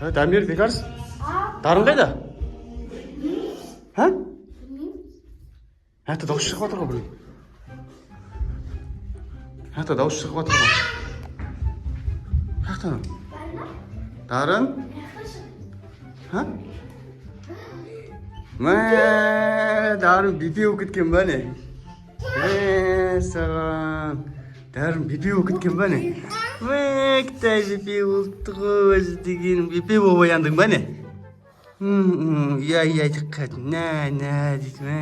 Дамир бекарс? Дарын қайда? Ха? Дауыс шығып жатыр ғой біреу. Дауыс шығып жатыр ғой. Дарын? Ха? Дарын бипи болып кеткен ба не? Саған. Дарын бипи болып кеткен ба не? Қытай бипи болыпты ғой өзі деген. Бипи болып ояндың ба не? Иә, дыққат. На, дейді ме.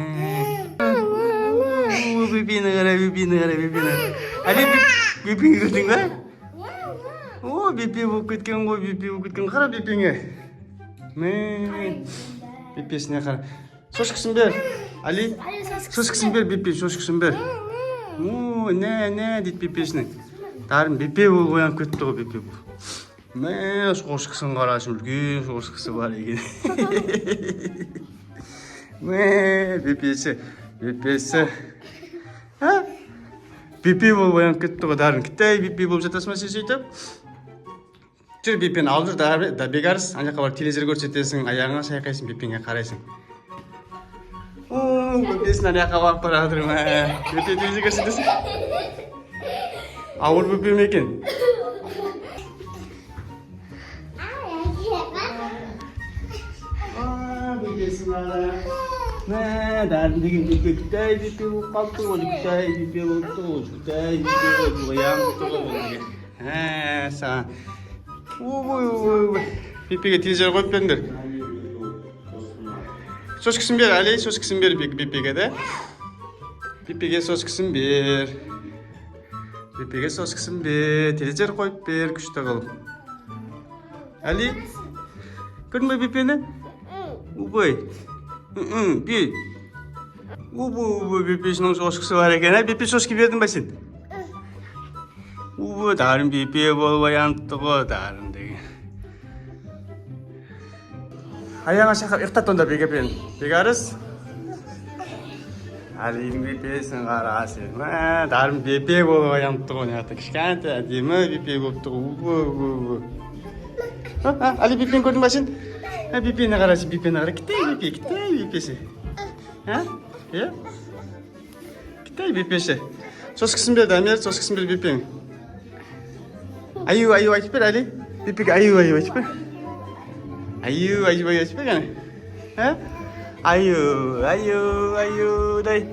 Бипині қара. Әлі бипині көрдің ба? Бипи болып кеткен ғой, Қара бипиңе. Бипесіне қара. Шошқысын бер. Али, шошқысын бер, бипи, шошқысын бер. Дейді бипесіне. Дарын бипи болып оянып кетті ғой, бипи бұл. Шошқысын қарашым, үлкен шошқысы бар екен. Бипесі. Бипи болып оянып кетті ғой, Дарын. Қытай бипи болып жатасың ба сен сөйтіп? Жүр бипені алып жүр, да бекарыс. Ана жаққа барып телевизор көрсетесің, аяғыңа шайқайсың, бипиңе қарайсың. Бипесін ана жаққа барып бара жатыр ма? Бипи телевизор көрсетесің? Ауыр бипи ме екен? Бипесін ала. Дарын деген бипи, Қытай бипи болып қалыпты ғой, Қытай бипи болыпты ғой, Қытай бипи болып ояныпты ғой. Саған. Бипиге телевизор қойып беріңдер. Шошқысын бер, Али, шошқысын бер бипиге, да? Бипиге шошқысын бер. Телевизор қойып бер, күшті қылып. Али, көрдің бе бипені? Бей. Бипесінің шошқысы бар екен, бипи шошқы бердің ба сен? Дарын бипи болып ояныпты ғой, Дарын деген. Аяғыңа шақап ұйықтат онда бекарыс. Алидің бипесін қара сен. Дарын бипи болып ояныпты ғой, кішкентай әдемі бипи болыпты ғой. Али, бипені көрдің ба сен? Бипені қара сен, Қытай бипесі. Қытай бипесі. Шошқысын бер, Дамир, шошқысын бер бипең. Аю айтып бер, Али. Бипиге аю айтып бер. Аю айтып бер, ғана. Аю, дай.